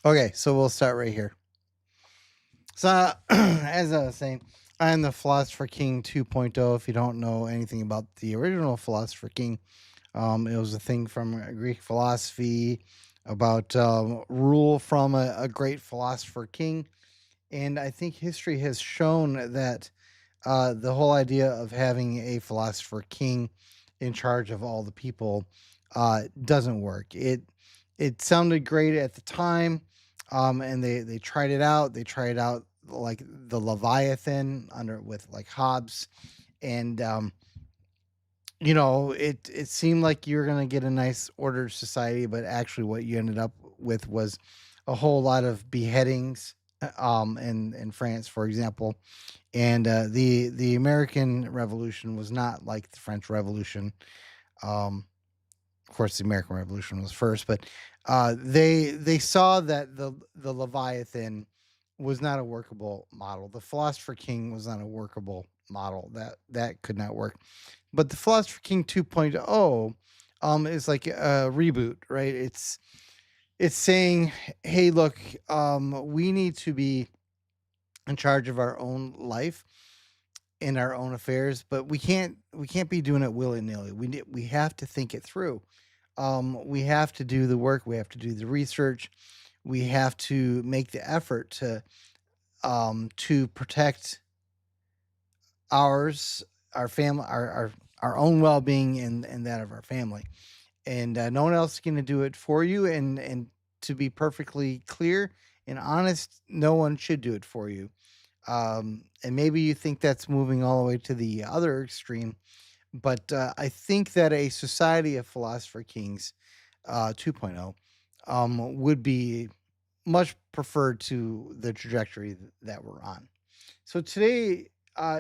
Okay, so we'll start right here. So, as I was saying, I'm the Philosopher King 2.0. If you don't know anything about the original Philosopher King, it was a thing from Greek philosophy about rule from a great philosopher king. And I think history has shown that the whole idea of having a philosopher king in charge of all the people doesn't work. It sounded great at the time, and they tried it out. They tried out like the Leviathan under with like Hobbes, and it seemed like you were gonna get a nice ordered society, but actually, what you ended up with was a whole lot of beheadings. In France, for example, and the American Revolution was not like the French Revolution. Um, of course, the American Revolution was first, but they saw that the Leviathan was not a workable model. The Philosopher King was not a workable model. That could not work. But the Philosopher King 2.0 is like a reboot, right? It's saying, hey, look, we need to be in charge of our own life in our own affairs, but we can't be doing it willy-nilly. We have to think it through. We have to do the work, we have to do the research, we have to make the effort to protect ours, our family, our own well-being and that of our family. And no one else is going to do it for you. And to be perfectly clear and honest, no one should do it for you. And maybe you think that's moving all the way to the other extreme, but I think that a society of philosopher kings 2.0 would be much preferred to the trajectory that we're on. So today,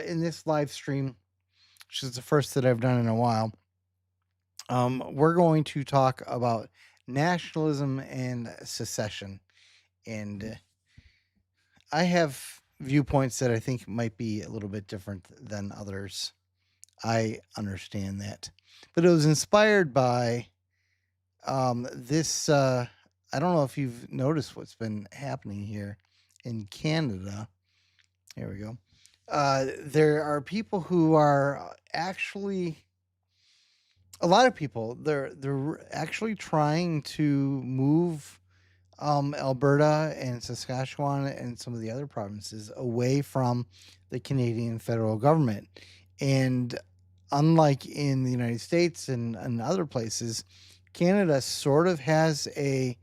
in this live stream, which is the first that I've done in a while, we're going to talk about nationalism and secession. And I have viewpoints that I think might be a little bit different than others. I understand that. But it was inspired by this. I don't know if you've noticed what's been happening here in Canada. Here we go. There are people who are actually a lot of people. They're actually trying to move Alberta and Saskatchewan and some of the other provinces away from the Canadian federal government. And unlike in the United States and other places, Canada sort of has a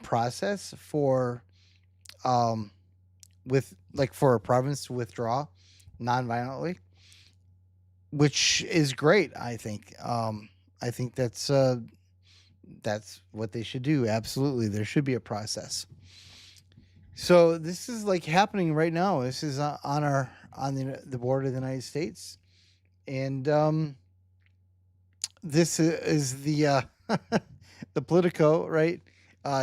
process for with like for a province to withdraw non-violently, which is great. I think that's what they should do. Absolutely, there should be a process. So this is like happening right now. This is on the border of the United States, and this is the the Politico, right?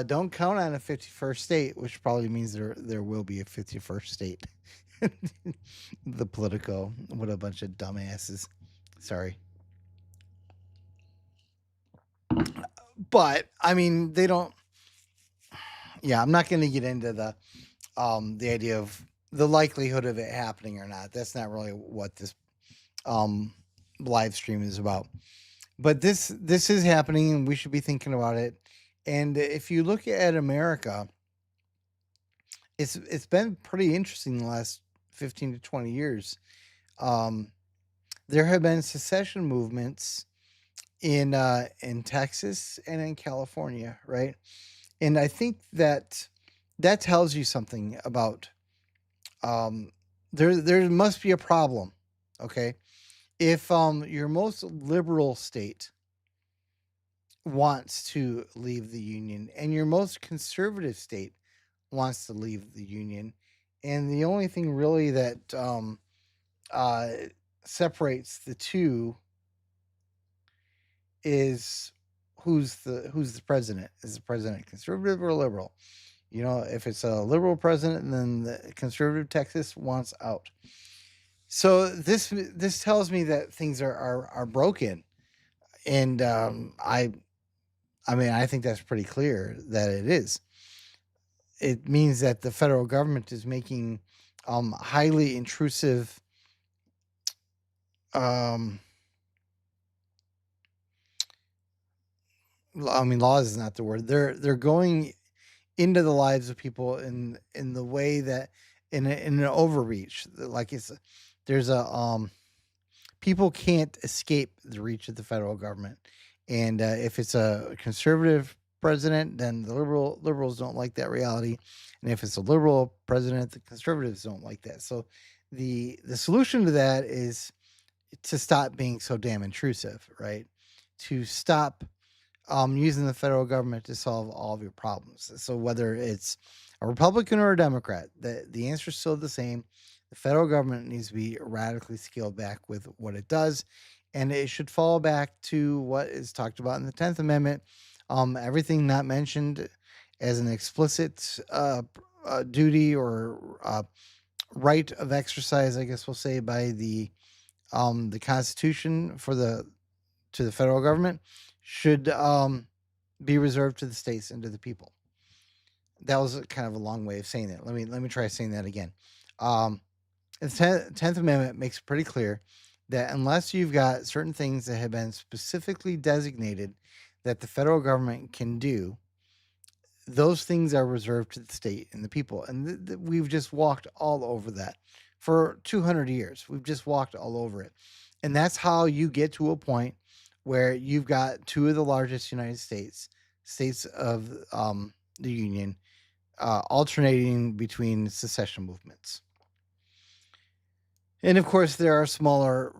Don't count on a 51st state, which probably means there will be a 51st state. The Politico, what a bunch of dumbasses. Sorry, but I mean they don't. Yeah, I'm not going to get into the idea of the likelihood of it happening or not. That's not really what this um live stream is about. But this is happening and we should be thinking about it. And if you look at America, it's been pretty interesting the last 15 to 20 years. Um there have been secession movements in Texas and in California, right? And I think that tells you something about um there must be a problem, okay? If your most liberal state wants to leave the union and your most conservative state wants to leave the union, and the only thing really that uh separates the two is who's the president. Is the president conservative or liberal? If it's a liberal president, then the conservative Texas wants out. So this tells me that things are broken, and I mean I think that's pretty clear that it is. it means that the federal government is making highly intrusive. Um, I mean, laws is not the word. They're going into the lives of people in the way that in an overreach. Like there's a people can't escape the reach of the federal government. And if it's a conservative president, then the liberals don't like that reality. And if it's a liberal president, the conservatives don't like that. So the solution to that is to stop being so damn intrusive, right? To stop using the federal government to solve all of your problems. So whether it's a Republican or a Democrat, the answer is still the same. The federal government needs to be radically scaled back with what it does, and it should fall back to what is talked about in the 10th Amendment. Everything not mentioned as an explicit duty or right of exercise, I guess we'll say, by the Constitution to the federal government should be reserved to the states and to the people. That was kind of a long way of saying that. Let me try saying that again. The 10th Amendment makes it pretty clear that unless you've got certain things that have been specifically designated that the federal government can do, those things are reserved to the state and the people. And we've just walked all over that for 200 years. We've just walked all over it. And that's how you get to a point where you've got two of the largest United states of the Union, alternating between secession movements. And of course, there are smaller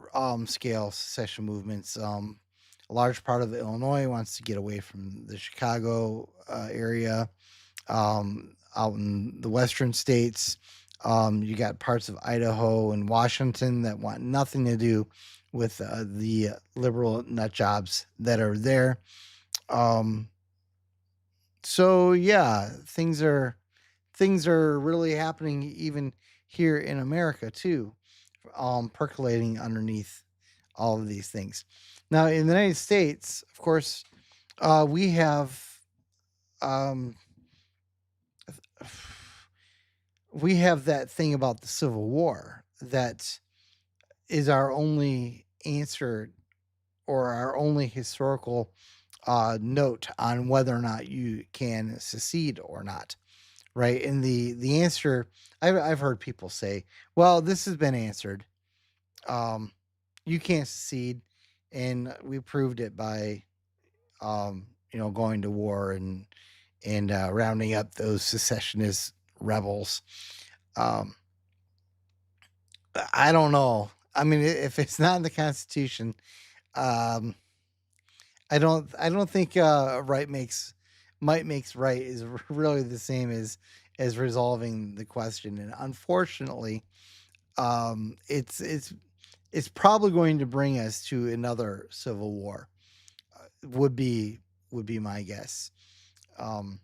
scale secession movements. A large part of Illinois wants to get away from the Chicago area. Out in the western states, you got parts of Idaho and Washington that want nothing to do with the liberal nut jobs that are there. So yeah, things are really happening even here in America too, percolating underneath all of these things. Now in the United States, of course, we have that thing about the Civil War that is our only answer or our only historical note on whether or not you can secede or not, right? And the answer, I've heard people say, well, this has been answered. You can't secede, and we proved it by going to war and rounding up those secessionist rebels. I don't know. I mean, if it's not in the Constitution, um, I don't think might makes right is really the same as resolving the question. And unfortunately, it's probably going to bring us to another civil war. Would be my guess. Um,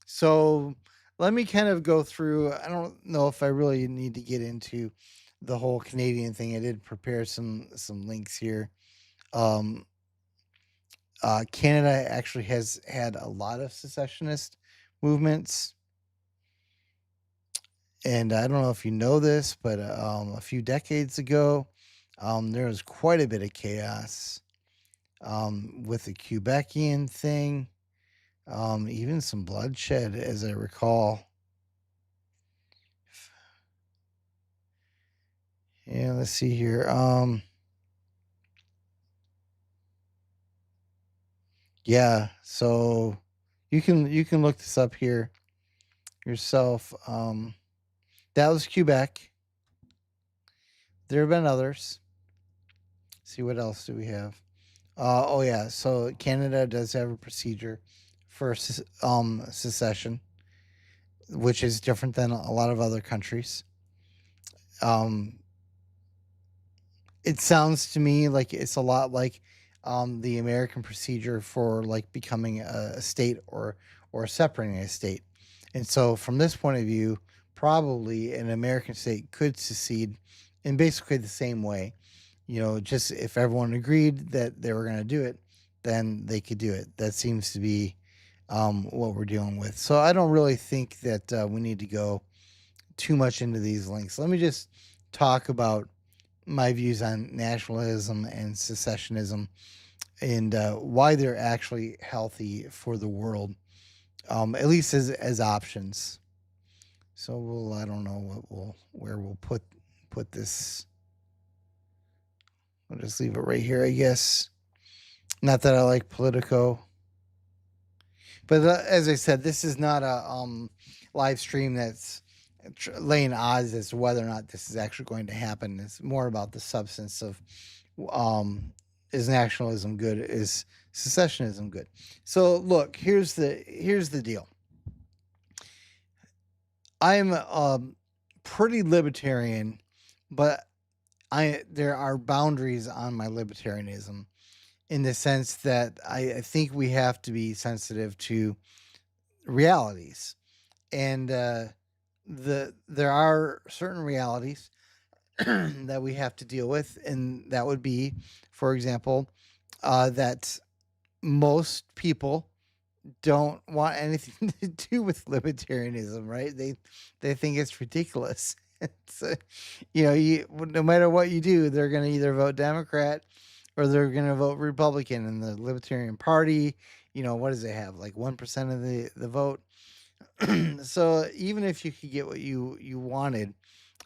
so let me kind of go through. I don't know if I really need to get into the whole Canadian thing. I did prepare some links here. Um, Canada actually has had a lot of secessionist movements, and I don't know if you know this, but a few decades ago, there was quite a bit of chaos with the Quebecian thing, even some bloodshed, as I recall. Yeah, let's see here. Yeah, so you can look this up here yourself. That was Quebec. There have been others. See what else do we have? Oh yeah, so Canada does have a procedure for secession, which is different than a lot of other countries. Um, it sounds to me like it's a lot like the American procedure for like becoming a state or separating a state. And so from this point of view, probably an American state could secede in basically the same way. Just if everyone agreed that they were going to do it, then they could do it. That seems to be what we're dealing with. So I don't really think that we need to go too much into these links. Let me just talk about my views on nationalism and secessionism and why they're actually healthy for the world, at least as options. So I don't know where we'll put this. I'll just leave it right here, I guess. Not that I like Politico, but as I said, this is not a live stream that's laying odds as to whether or not this is actually going to happen. It's more about the substance of is nationalism good? Is secessionism good? So look, here's the deal. I'm pretty libertarian, but there are boundaries on my libertarianism in the sense that I think we have to be sensitive to realities, and there are certain realities that we have to deal with, and that would be, for example, that most people don't want anything to do with libertarianism, right? They think it's ridiculous. It's, no matter what you do, they're going to either vote Democrat or they're going to vote Republican. In the Libertarian Party, what does it have? Like 1% of the vote. So even if you could get what you wanted,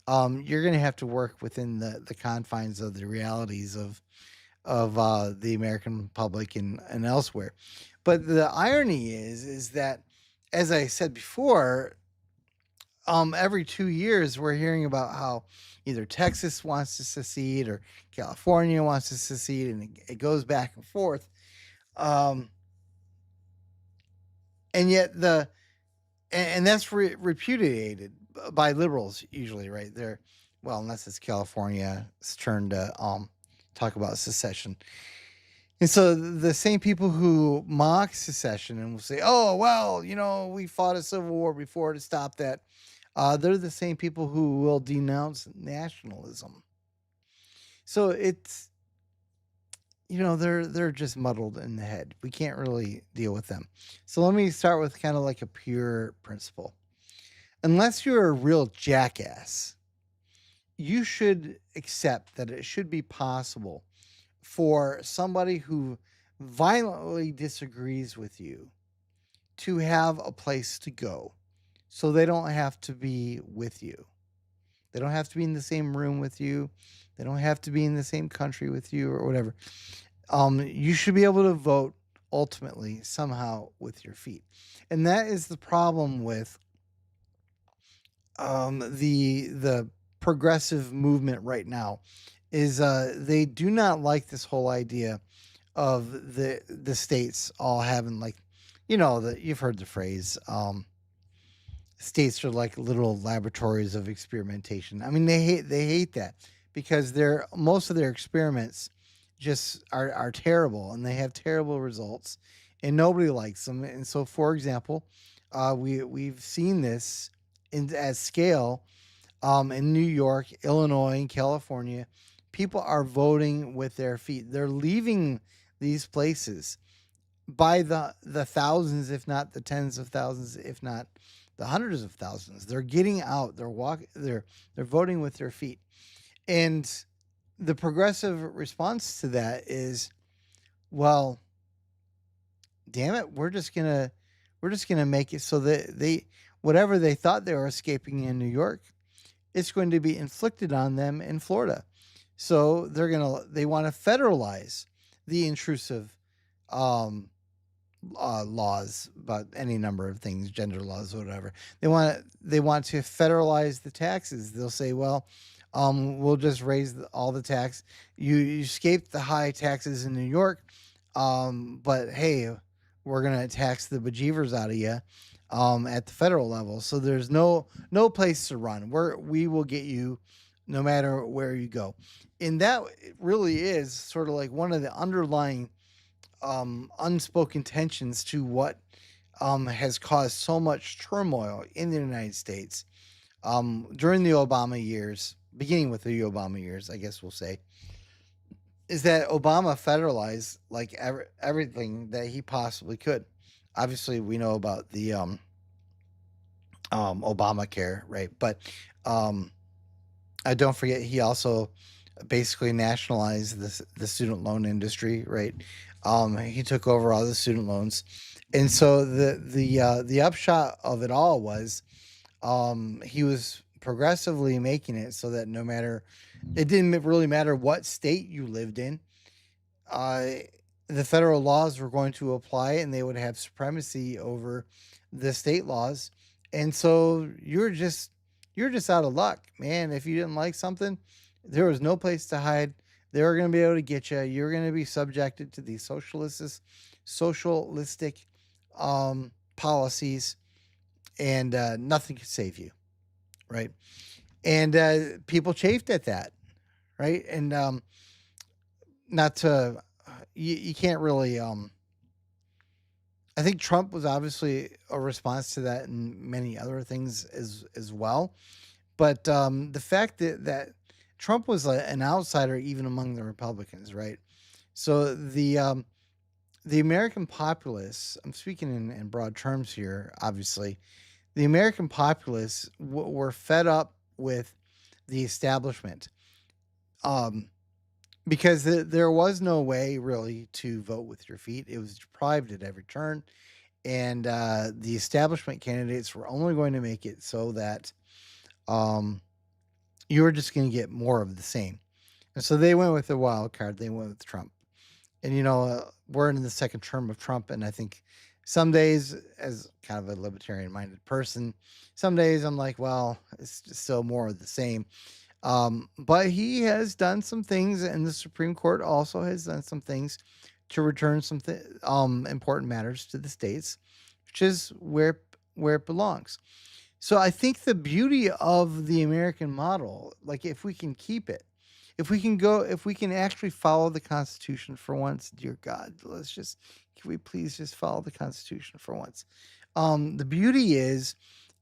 you're going to have to work within the confines of the realities of the American public and elsewhere. But the irony is that, as I said before, every 2 years we're hearing about how either Texas wants to secede or California wants to secede, and it goes back and forth. And yet and that's repudiated by liberals usually, right? Unless it's California's turn to talk about secession. And so the same people who mock secession and will say, "Oh, well, we fought a civil war before to stop that," they're the same people who will denounce nationalism. So it's, they're just muddled in the head. We can't really deal with them. So let me start with kind of like a pure principle. Unless you're a real jackass, you should accept that it should be possible for somebody who violently disagrees with you to have a place to go, so they don't have to be with you. They don't have to be in the same room with you. They don't have to be in the same country with you or whatever. You should be able to vote ultimately somehow with your feet. And that is the problem with the progressive movement right now, is they do not like this whole idea of the states all having, like, you've heard the phrase, states are like little laboratories of experimentation. I mean, they hate that because most of their experiments just are terrible, and they have terrible results, and nobody likes them. And so, for example, we've seen this at scale in New York, Illinois, and California. People are voting with their feet. They're leaving these places by the thousands, if not the tens of thousands, if not the hundreds of thousands. They're getting out. They're voting with their feet. And the progressive response to that is, well, damn it, we're just gonna make it so that whatever they thought they were escaping in New York, it's going to be inflicted on them in Florida. So they want to federalize the intrusive laws about any number of things, gender laws, whatever. They want to federalize the taxes. They'll say, well, we'll just raise all the tax. You escaped the high taxes in New York, but hey, we're gonna tax the bejeevers out of you at the federal level. So there's no place to run. We will get you no matter where you go. And that really is sort of like one of the underlying unspoken tensions to what has caused so much turmoil in the United States during the Obama years, beginning with the Obama years, I guess we'll say, is that Obama federalized like everything that he possibly could. Obviously, we know about the Obamacare, right? But um, I don't forget he also basically nationalized the student loan industry, right? He took over all the student loans, and so the upshot of it all was he was progressively making it so that no matter it didn't really matter what state you lived in, uh, the federal laws were going to apply and they would have supremacy over the state laws. And so you're just out of luck, man. If you didn't like something, there was no place to hide. They were going to be able to get you. You're going to be subjected to these socialistic policies, and nothing could save you, right? And people chafed at that, right? And not to you can't really I think Trump was obviously a response to that and many other things as well. But the fact that Trump was an outsider even among the Republicans, right? So the American populace, I'm speaking in broad terms here, obviously, the American populace were fed up with the establishment. Um, because there was no way really to vote with your feet. It was deprived at every turn, and the establishment candidates were only going to make it so that um, you were just going to get more of the same. And so they went with the wild card. They went with Trump, and we're in the second term of Trump, and I think some days, as kind of a libertarian-minded person, some days I'm like, well, it's just still more of the same. But he has done some things, and the Supreme Court also has done some things to return some important matters to the states, which is where it belongs. So I think the beauty of the American model, like if we can keep it, if we can actually follow the Constitution for once, dear God, can we please just follow the Constitution for once? The beauty is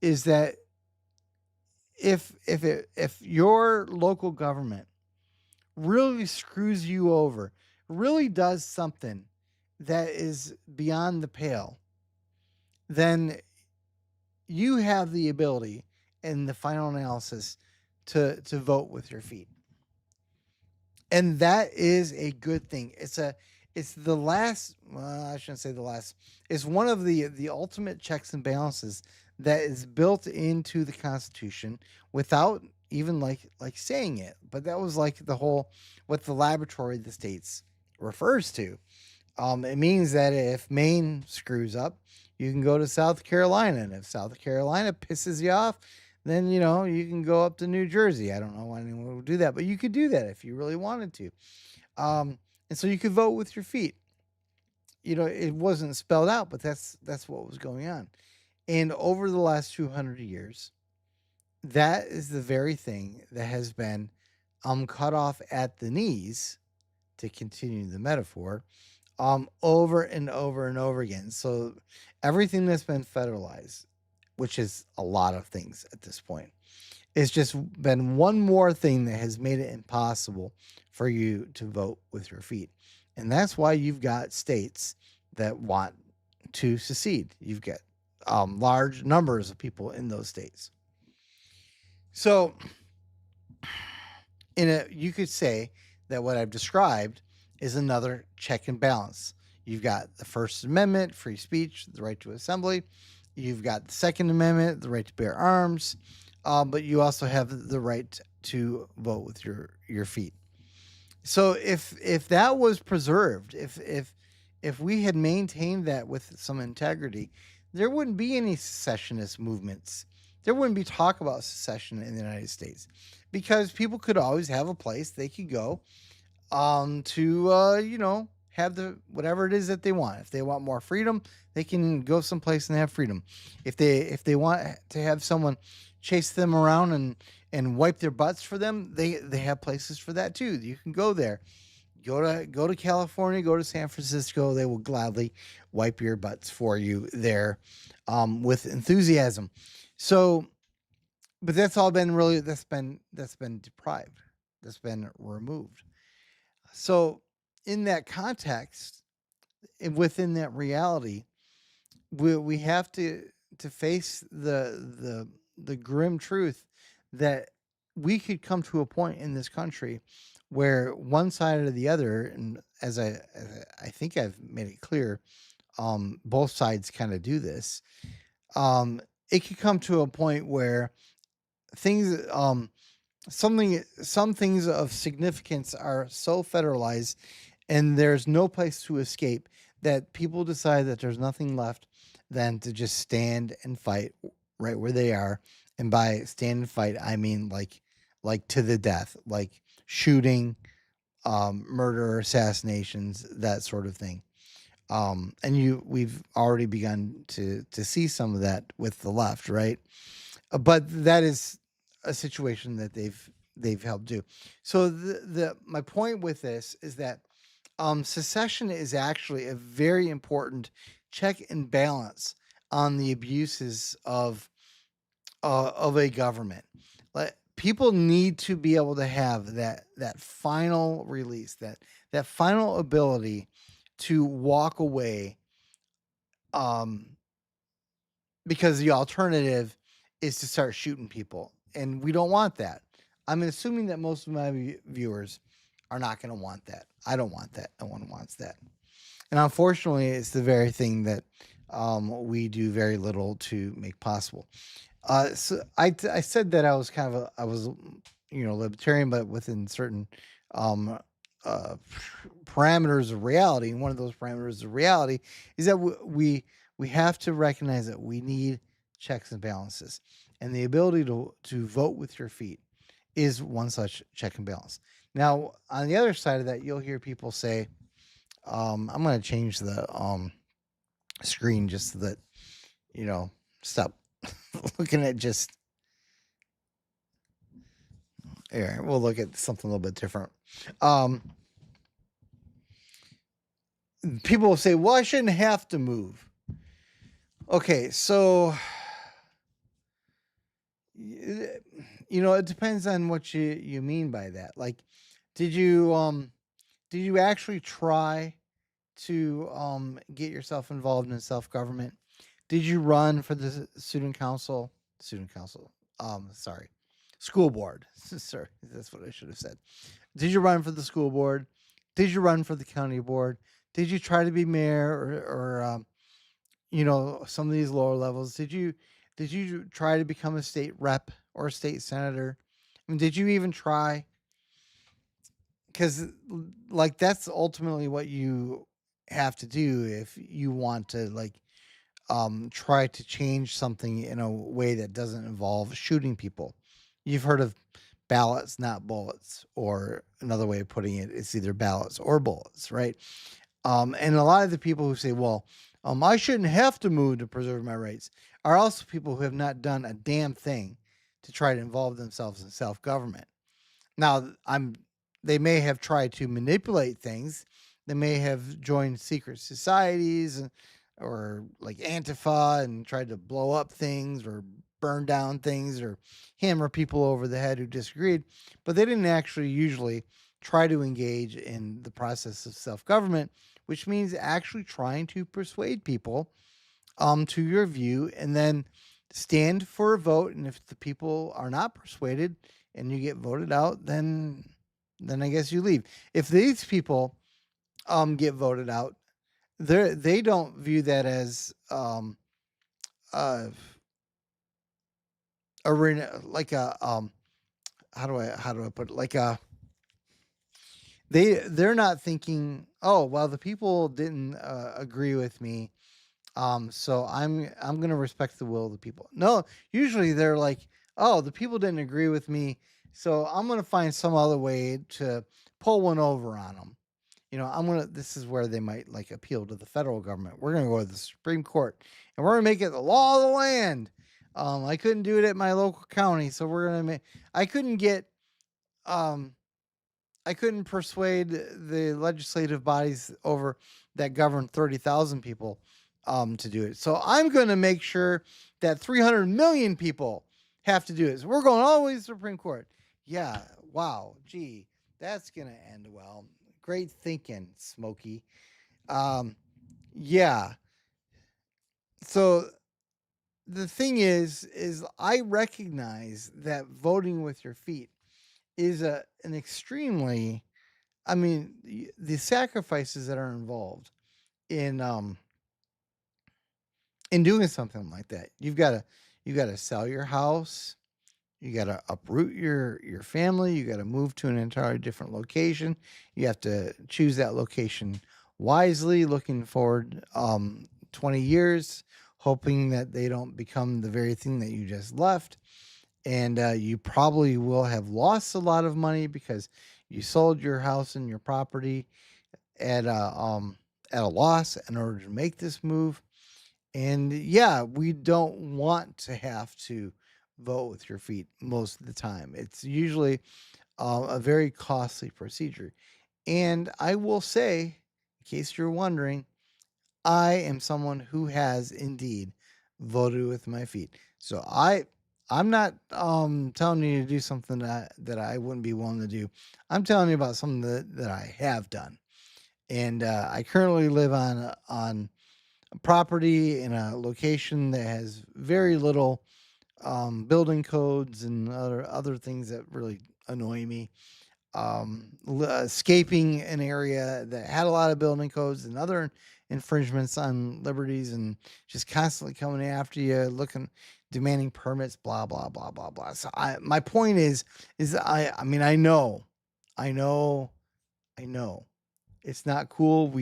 that if your local government really screws you over, really does something that is beyond the pale, then you have the ability in the final analysis to vote with your feet. And that is a good thing. It's the last, well, I shouldn't say the last. It's one of the ultimate checks and balances that is built into the Constitution without even like saying it. But that was like the whole what the laboratory of the states refers to. It means that if Maine screws up, you can go to South Carolina, and if South Carolina pisses you off, then you can go up to New Jersey. I don't know why anyone would do that, but you could do that if you really wanted to. And so you could vote with your feet. It wasn't spelled out, but that's what was going on. And over the last 200 years, that is the very thing that has been cut off at the knees, to continue the metaphor, over and over and over again. So everything that's been federalized, which is a lot of things at this point, it's just been one more thing that has made it impossible for you to vote with your feet. And that's why you've got states that want to secede. You've got large numbers of people in those states. So you could say that what I've described is another check and balance. You've got the First Amendment, free speech, the right to assembly. You've got the Second Amendment, the right to bear arms. But you also have the right to vote with your feet. So if that was preserved, if we had maintained that with some integrity, there wouldn't be any secessionist movements. There wouldn't be talk about secession in the United States, because people could always have a place they could go to have the whatever it is that they want. If they want more freedom, they can go someplace and have freedom. If they want to have someone chase them around and wipe their butts for them, they have places for that too. You can go there. Go to California, go to San Francisco. They will gladly wipe your butts for you there, with enthusiasm. So, but that's all been really that's been deprived. That's been removed. So, in that context, within that reality, we have to face the grim truth that we could come to a point in this country where one side or the other, and as I think I've made it clear, both sides kind of do this. It could come to a point where things some things of significance are so federalized and there's no place to escape that people decide that there's nothing left than to just stand and fight right where they are. And by stand and fight, I mean like to the death, like shooting, murder, assassinations, that sort of thing. And we've already begun to see some of that with the left, right? But that is a situation that they've helped do. So the my point with this is that secession is actually a very important check and balance on the abuses of a government. Like, people need to be able to have that final release, that final ability to walk away, um, because the alternative is to start shooting people, and we don't want that. I'm assuming that most of my viewers are not going to want that. I don't want that. No one wants that. And unfortunately, it's the very thing that we do very little to make possible. So I said that I was I was libertarian, but within certain um, uh, parameters of reality. And one of those parameters of reality is that we have to recognize that we need checks and balances, and the ability to vote with your feet is one such check and balance. Now, on the other side of that, you'll hear people say, I'm going to change the screen just so that stop looking at just here. We'll look at something a little bit different. Um, People will say, "Well, I shouldn't have to move." Okay, so it depends on what you mean by that. Like, did you actually try to get yourself involved in self government? Did you run for the student council? Sorry, school board. Sorry, that's what I should have said. Did you run for the school board? Did you run for the county board? Did you try to be mayor or some of these lower levels? Did you try to become a state rep or a state senator? I mean, did you even try? Because like that's ultimately what you have to do if you want to try to change something in a way that doesn't involve shooting people. You've heard of ballots, not bullets, or another way of putting it, it's either ballots or bullets, right? And a lot of the people who say, well, I shouldn't have to move to preserve my rights, are also people who have not done a damn thing to try to involve themselves in self government. Now, they may have tried to manipulate things. They may have joined secret societies or like Antifa and tried to blow up things or burn down things or hammer people over the head who disagreed, but they didn't actually usually try to engage in the process of self-government, which means actually trying to persuade people to your view and then stand for a vote. And if the people are not persuaded and you get voted out, then I guess you leave. If these people get voted out, they don't view that as uh like a how do I put it, like a they're not thinking, oh well, the people didn't agree with me, so I'm gonna respect the will of the people. No, usually they're like, oh, the people didn't agree with me, so I'm gonna find some other way to pull one over on them. This is where they might like appeal to the federal government. We're gonna go to the Supreme Court and we're gonna make it the law of the land. I couldn't do it at my local county, so we're gonna make. I couldn't get. Um, I couldn't persuade the legislative bodies over that govern 30,000 people to do it. So I'm going to make sure that 300 million people have to do it. So we're going all the way to the Supreme Court. Yeah. Wow. Gee, that's going to end well. Great thinking, Smokey. Yeah. So the thing is I recognize that voting with your feet is an extremely, I mean, the sacrifices that are involved in in doing something like that. You got to sell your house. You got to uproot your family. You got to move to an entirely different location. You have to choose that location wisely, looking forward 20 years, hoping that they don't become the very thing that you just left. And you probably will have lost a lot of money because you sold your house and your property at at a loss in order to make this move. And yeah, we don't want to have to vote with your feet most of the time. It's usually a very costly procedure. And I will say, in case you're wondering, I am someone who has indeed voted with my feet. So I'm not telling you to do something that I wouldn't be willing to do. I'm telling you about something that I have done. And I currently live on property in a location that has very little building codes and other things that really annoy me. Escaping an area that had a lot of building codes and other infringements on liberties, and just constantly coming after you, looking, demanding permits, blah blah blah blah blah. So my point is I mean I know, I know, it's not cool.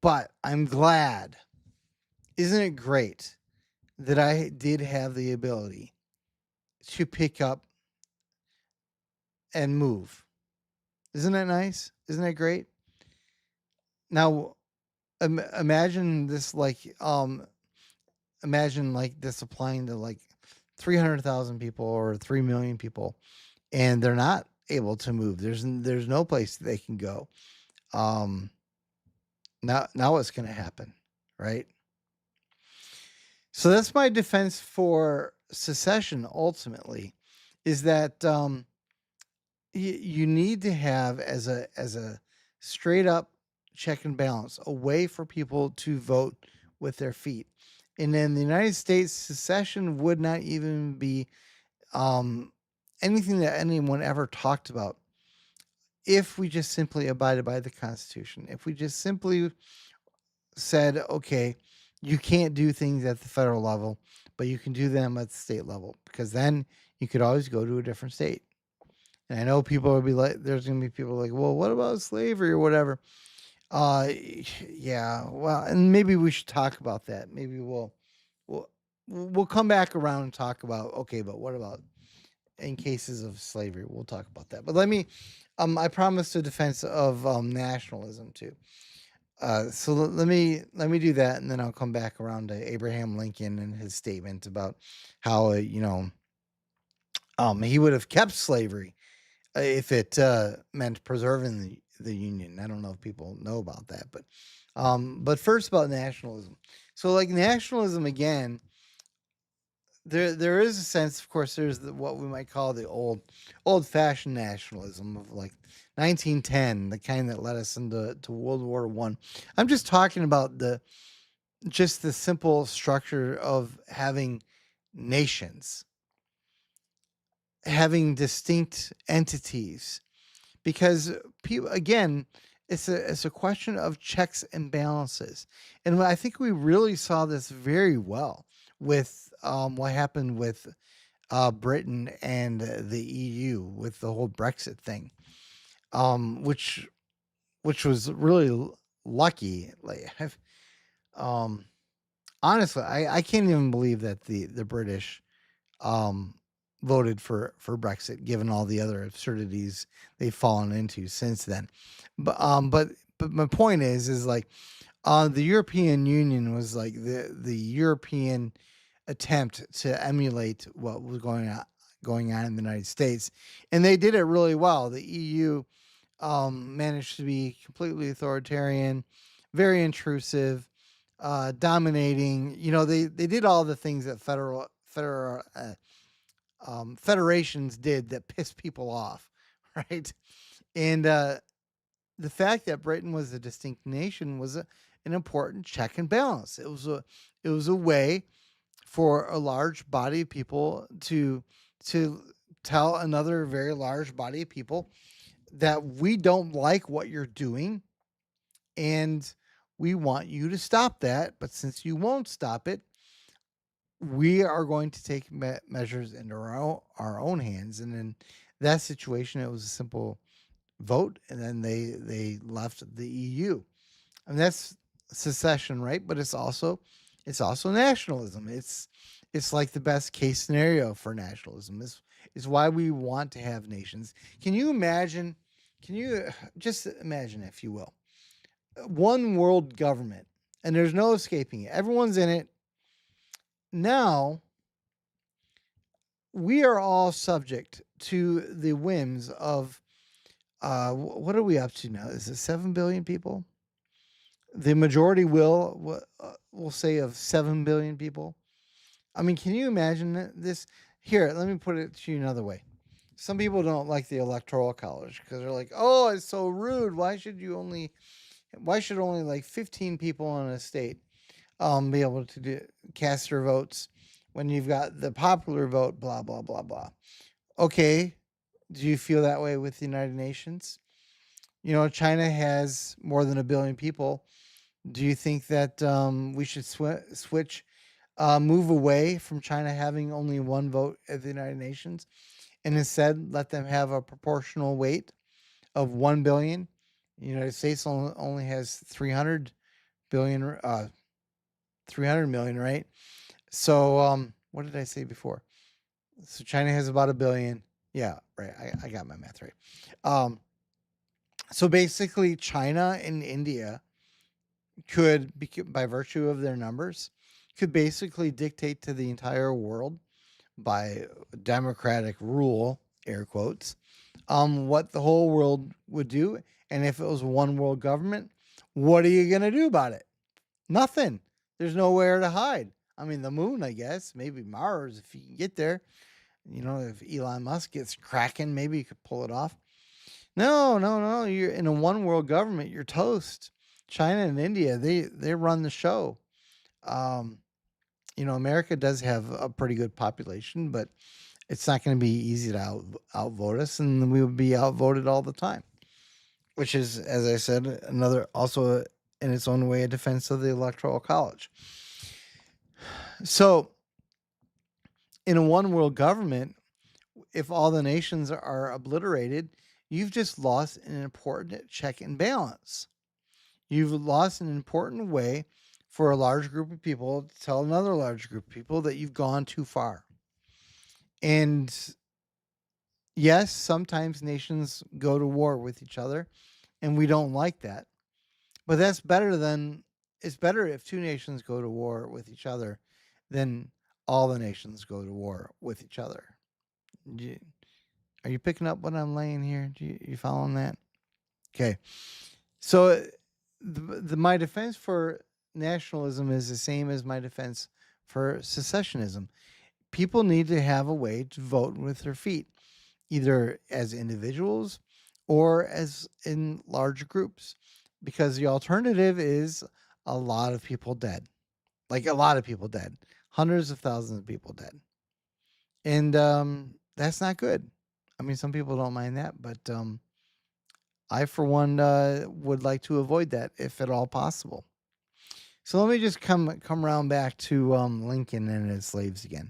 But I'm glad. Isn't it great that I did have the ability to pick up and move? Isn't that nice? Isn't that great? Now, imagine this imagine like this applying to like 300,000 people or 3 million people, and they're not able to move. There's no place they can go. Um, now what's going to happen, right? So that's my defense for secession. Ultimately, is that you need to have as a straight up check and balance, a way for people to vote with their feet. And in the United States, secession would not even be um, anything that anyone ever talked about if we just simply abided by the Constitution. If we just simply said, okay, you can't do things at the federal level, but you can do them at the state level, because then you could always go to a different state. And I know people will be like, there's going to be people like, well, what about slavery or whatever? Uh, yeah, well, and maybe we should talk about that. Maybe we'll we'll come back around and talk about, okay, but what about in cases of slavery? We'll talk about that. But I promised a defense of nationalism too. So let me do that, and then I'll come back around to Abraham Lincoln and his statement about how he would have kept slavery if it meant preserving the Union. I don't know if people know about that, but first about nationalism. So like nationalism again, there is a sense, of course, there's what we might call the old fashioned nationalism of like 1910, the kind that led us into World War I. I'm just talking about just the simple structure of having nations, having distinct entities, because people again, it's a question of checks and balances. And I think we really saw this very well with what happened with Britain and the EU with the whole Brexit thing, um, which which was really lucky. Like, um, honestly, I can't even believe that the British um, voted for Brexit, given all the other absurdities they've fallen into since then. But but my point is like the European Union was like the European attempt to emulate what was going on in the United States, and they did it really well. The EU managed to be completely authoritarian, very intrusive, dominating. They did all the things that federations did that pissed people off, right? And the fact that Britain was a distinct nation was an important check and balance. It was a way for a large body of people to tell another very large body of people that we don't like what you're doing and we want you to stop that. But since you won't stop it, we are going to take measures into our own hands. And in that situation, it was a simple vote, and then they left the EU. And that's secession, right? But it's also nationalism. It's like the best case scenario for nationalism. Is why we want to have nations. Can you imagine? Can you just imagine, if you will, one world government, and there's no escaping it. Everyone's in it. Now we are all subject to the whims of what are we up to now? Is it 7 billion people? The majority will say of 7 billion people. I mean, can you imagine this? Here, let me put it to you another way. Some people don't like the electoral college because they're like, "Oh, it's so rude. Why should only like 15 people in a state be able to cast their votes when you've got the popular vote, blah blah blah blah." Okay, do you feel that way with the United Nations? China has more than 1 billion people. Do you think that we should switch, move away from China having only one vote at the United Nations, and instead let them have a proportional weight of 1 billion? The United States only has 300 billion, 300 million, right? So, what did I say before? So China has about 1 billion. Yeah, right. I got my math right. Um, so basically, China and India could, by virtue of their numbers, could basically dictate to the entire world by democratic rule, air quotes, what the whole world would do. And if it was one world government, what are you going to do about it? Nothing. There's nowhere to hide. I mean, the moon, I guess, maybe Mars, if you can get there. If Elon Musk gets cracking, maybe you could pull it off. No, no, no. You're in a one world government. You're toast. China and India, they run the show. Um, America does have a pretty good population, but it's not going to be easy to outvote us, and we would be outvoted all the time. Which is, as I said, another also in its own way a defense of the Electoral College. So, in a one world government, if all the nations are obliterated, you've just lost an important check and balance. You've lost an important way for a large group of people to tell another large group of people that you've gone too far. And yes, sometimes nations go to war with each other, and we don't like that. But it's better if two nations go to war with each other than all the nations go to war with each other. Are you picking up what I'm laying here? You following that? Okay. So my defense for nationalism is the same as my defense for secessionism. People need to have a way to vote with their feet, either as individuals or as in large groups, because the alternative is a lot of people dead. Like a lot of people dead. Hundreds of thousands of people dead. And that's not good. I mean, some people don't mind that, but I, for one, would like to avoid that if at all possible. So let me just come around back to Lincoln and his slaves again,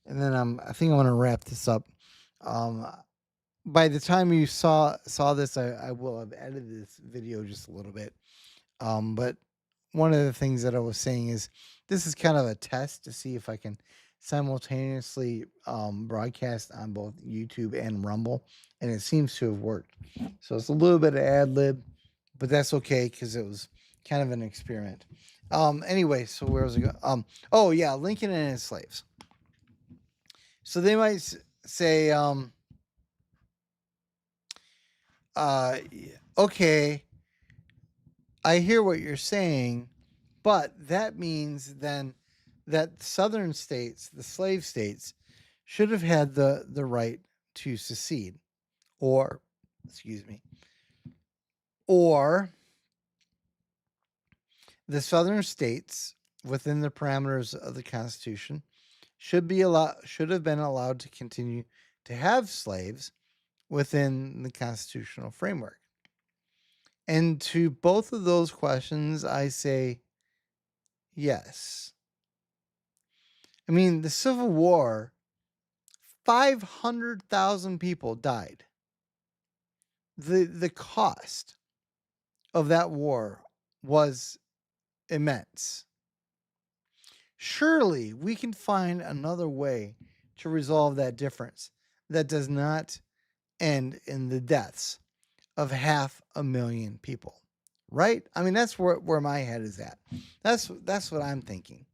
and then I think I want to wrap this up. Um, by the time you saw this, I will have edited this video just a little bit. But one of the things that I was saying is this is kind of a test to see if I can simultaneously broadcast on both YouTube and Rumble, and it seems to have worked. So it's a little bit of ad lib, but that's okay because it was kind of an experiment. Anyway, so where was I going? Oh yeah, Lincoln and his slaves. So they might say, okay, I hear what you're saying, but that means then that southern states, the slave states, should have had the right to secede, or, excuse me, or The southern states, within the parameters of the Constitution, should have been allowed to continue to have slaves within the constitutional framework. And to both of those questions, I say yes. I mean, the Civil War, 500,000 people died. The cost of that war was immense. Surely we can find another way to resolve that difference that does not end in the deaths of 500,000 people. Right? I mean, that's where my head is at. That's what I'm thinking.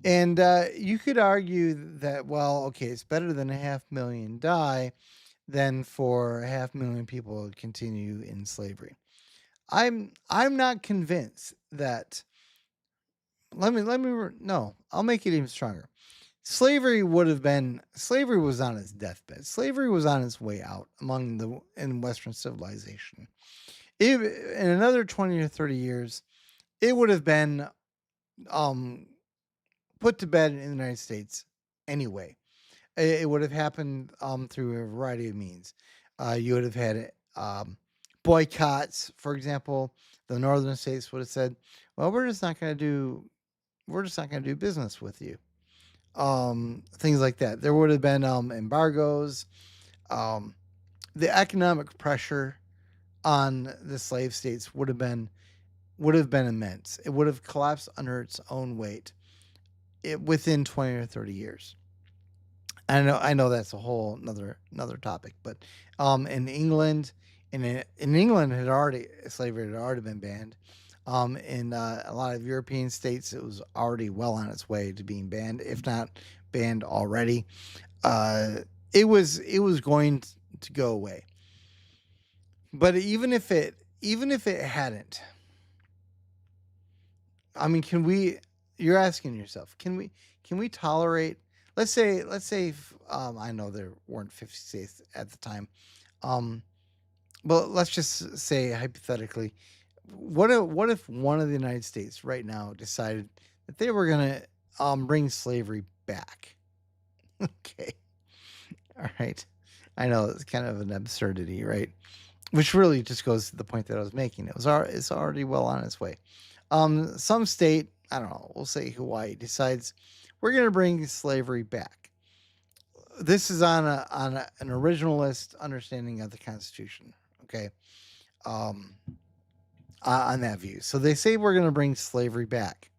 And you could argue that, well, okay, it's better than 500,000 die than for 500,000 people to continue in slavery. I'm not convinced that. No, I'll make it even stronger. Slavery was on its deathbed. Slavery was on its way out in Western civilization. In another 20 or 30 years, it would have been put to bed in the United States anyway. It would have happened through a variety of means. You would have had boycotts, for example. The northern states would have said, "Well, we're just not going to do business with you." Things like that. There would have been embargoes. The economic pressure on the slave states would have been immense. It would have collapsed under its own weight within 20 or 30 years. I know that's a whole another topic, but in England, in England slavery had already been banned. In a lot of European states, it was already well on its way to being banned, if not banned already. It was going to go away. But even if it hadn't, I mean, you're asking yourself, can we tolerate? Let's say I know there weren't 50 states at the time, but let's just say hypothetically, what if one of the United States right now decided that they were gonna bring slavery back? Okay, all right. I know it's kind of an absurdity, right? Which really just goes to the point that I was making. It's already well on its way. Some state, I don't know, we'll say Hawaii, decides we're going to bring slavery back. This is on an originalist understanding of the Constitution. Okay, on that view. So they say we're going to bring slavery back,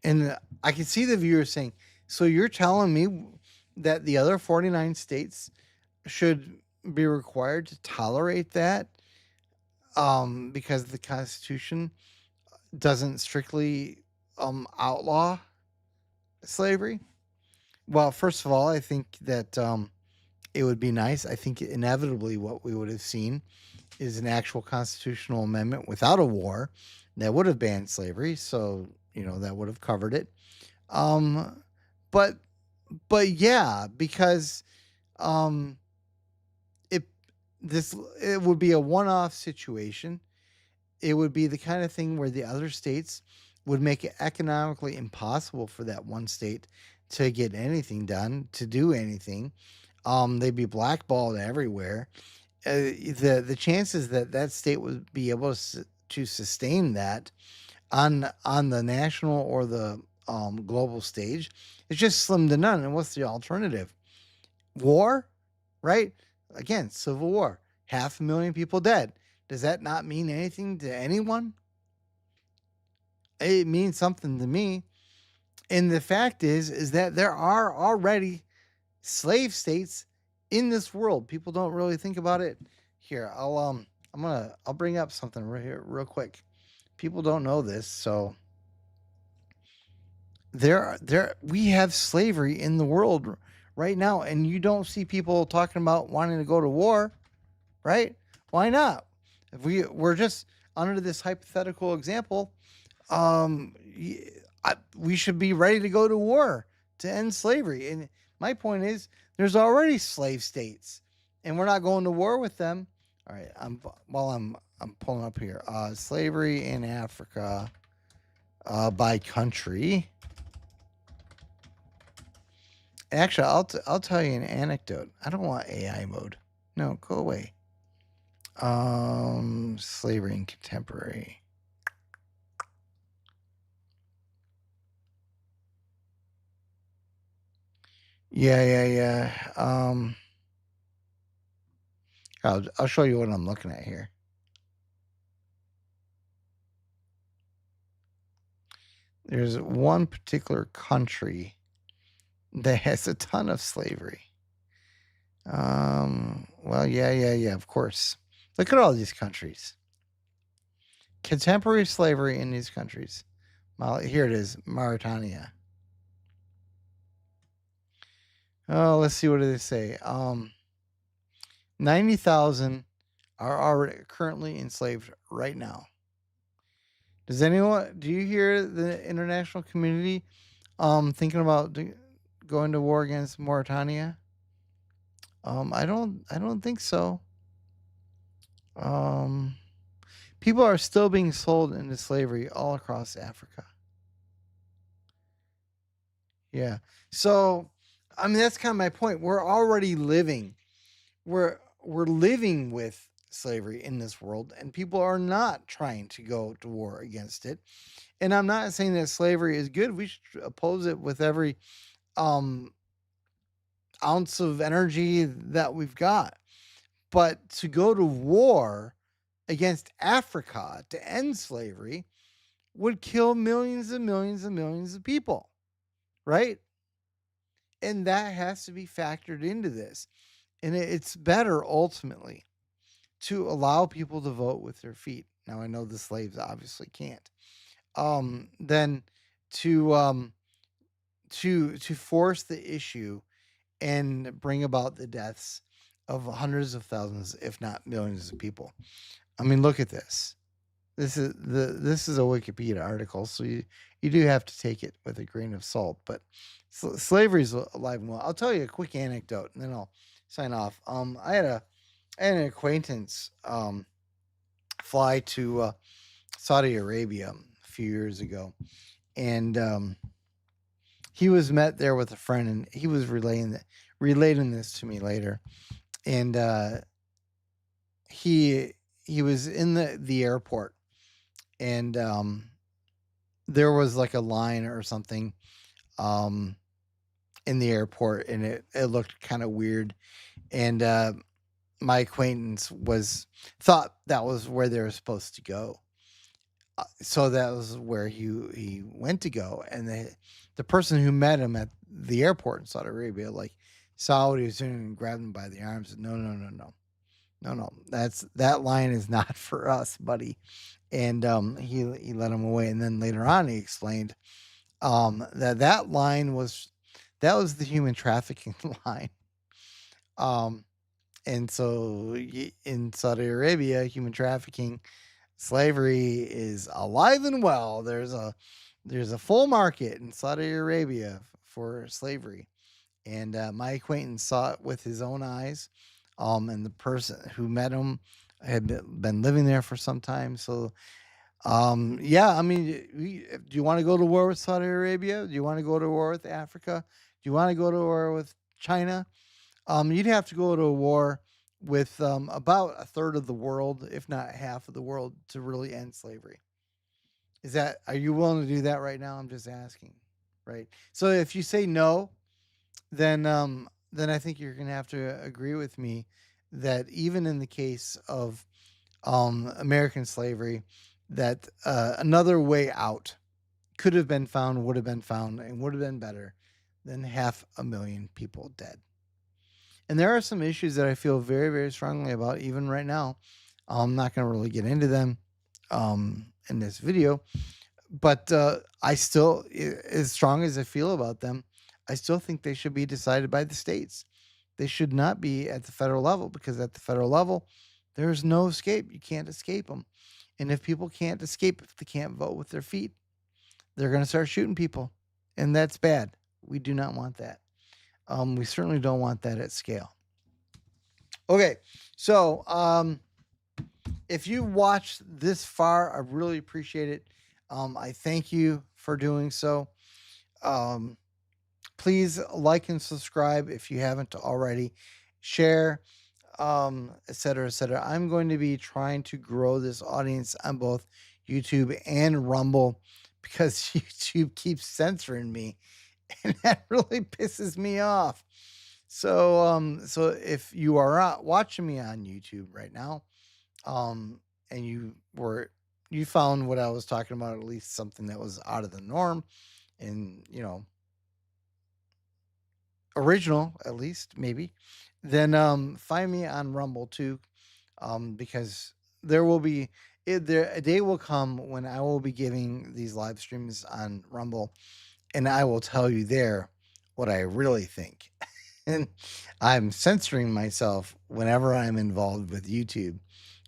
and I can see the viewers saying, "So you're telling me that the other 49 states should be required to tolerate that because the Constitution doesn't strictly outlaw slavery?" Well, first of all, I think that it would be nice. I think inevitably what we would have seen is an actual constitutional amendment without a war that would have banned slavery. So, that would have covered it. But yeah, because it would be a one-off situation. It would be the kind of thing where the other states would make it economically impossible for that one state to get anything done, to do anything. They'd be blackballed everywhere. The chances that state would be able to sustain that on the national or the global stage is just slim to none. And what's the alternative? War, right? Again, Civil War, 500,000 people dead. Does that not mean anything to anyone? It means something to me. And the fact is that there are already slave states in this world. People don't really think about it. Here, I'll bring up something right here real quick. People don't know this, so we have slavery in the world right now, and you don't see people talking about wanting to go to war, right? Why not? If we're just under this hypothetical example, we should be ready to go to war to end slavery. And my point is, there's already slave states, and we're not going to war with them. All right, I'm pulling up here. Slavery in Africa. by country. Actually, I'll tell you an anecdote. I don't want AI mode. No, go away. Slavery and contemporary. Yeah. I'll show you what I'm looking at here. There's one particular country that has a ton of slavery. Well, yeah, of course. Look at all these countries. Contemporary slavery in these countries. Here it is, Mauritania. Oh, let's see, what do they say? 90,000 are already currently enslaved right now. Do you hear the international community thinking about going to war against Mauritania? I don't think so. People are still being sold into slavery all across Africa. Yeah. So, I mean, that's kind of my point. We're already living. We're living with slavery in this world, and people are not trying to go to war against it. And I'm not saying that slavery is good. We should oppose it with every ounce of energy that we've got. But to go to war against Africa to end slavery would kill millions and millions and millions of people, right? And that has to be factored into this. And it's better ultimately to allow people to vote with their feet. Now I know the slaves obviously can't. Then to force the issue and bring about the deaths of hundreds of thousands, if not millions of people. I mean, look at this. This is a Wikipedia article, so you do have to take it with a grain of salt. But slavery is alive and well. I'll tell you a quick anecdote, and then I'll sign off. I had an acquaintance fly to Saudi Arabia a few years ago, and he was met there with a friend, and he was relating this to me later, and he was in the airport, and there was like a line or something in the airport, and it looked kind of weird, and my acquaintance thought that was where they were supposed to go. So that was where he went to go, and the person who met him at the airport in Saudi Arabia saw what he was doing and grabbed him by the arms. And no, that line is not for us, buddy. And he let him away, and then later on he explained that line was the human trafficking line. And so in Saudi Arabia, human trafficking, slavery is alive and well. There's a full market in Saudi Arabia for slavery, and my acquaintance saw it with his own eyes. And the person who met him had been living there for some time. So, yeah, I mean, do you want to go to war with Saudi Arabia? Do you want to go to war with Africa? Do you want to go to war with China? You'd have to go to a war with about a third of the world, if not half of the world, to really end slavery. Are you willing to do that right now? I'm just asking, right? So if you say no, then I think you're going to have to agree with me that even in the case of American slavery, that another way out could have been found, would have been found, and would have been better than 500,000 people dead. And there are some issues that I feel very, very strongly about even right now. I'm not going to really get into them in this video, but I still, as strong as I feel about them, I still think they should be decided by the states. They should not be at the federal level, because at the federal level, there's no escape. You can't escape them. And if people can't escape, if they can't vote with their feet, they're going to start shooting people. And that's bad. We do not want that. We certainly don't want that at scale. Okay, so if you watched this far, I really appreciate it. I thank you for doing so. Um, Please like and subscribe if you haven't already. Share, et cetera, et cetera. I'm going to be trying to grow this audience on both YouTube and Rumble because YouTube keeps censoring me, and that really pisses me off. So if you are watching me on YouTube right now, and you found what I was talking about, at least something that was out of the norm, and original at least maybe, then find me on Rumble too, because there will be a day will come when I will be giving these live streams on Rumble, and I will tell you there what I really think. And I'm censoring myself whenever I'm involved with YouTube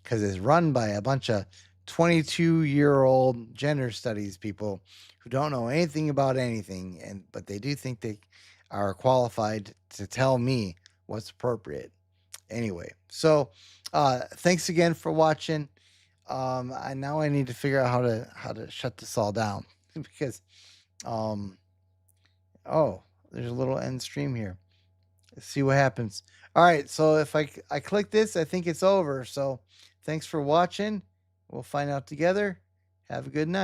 because it's run by a bunch of 22-year-old gender studies people who don't know anything about anything, but they do think they are qualified to tell me what's appropriate. Anyway, so thanks again for watching. Now I need to figure out how to shut this all down because um oh, there's a little end stream here. Let's see what happens. All right, so if I click this, I think it's over. So thanks for watching. We'll find out together. Have a good night.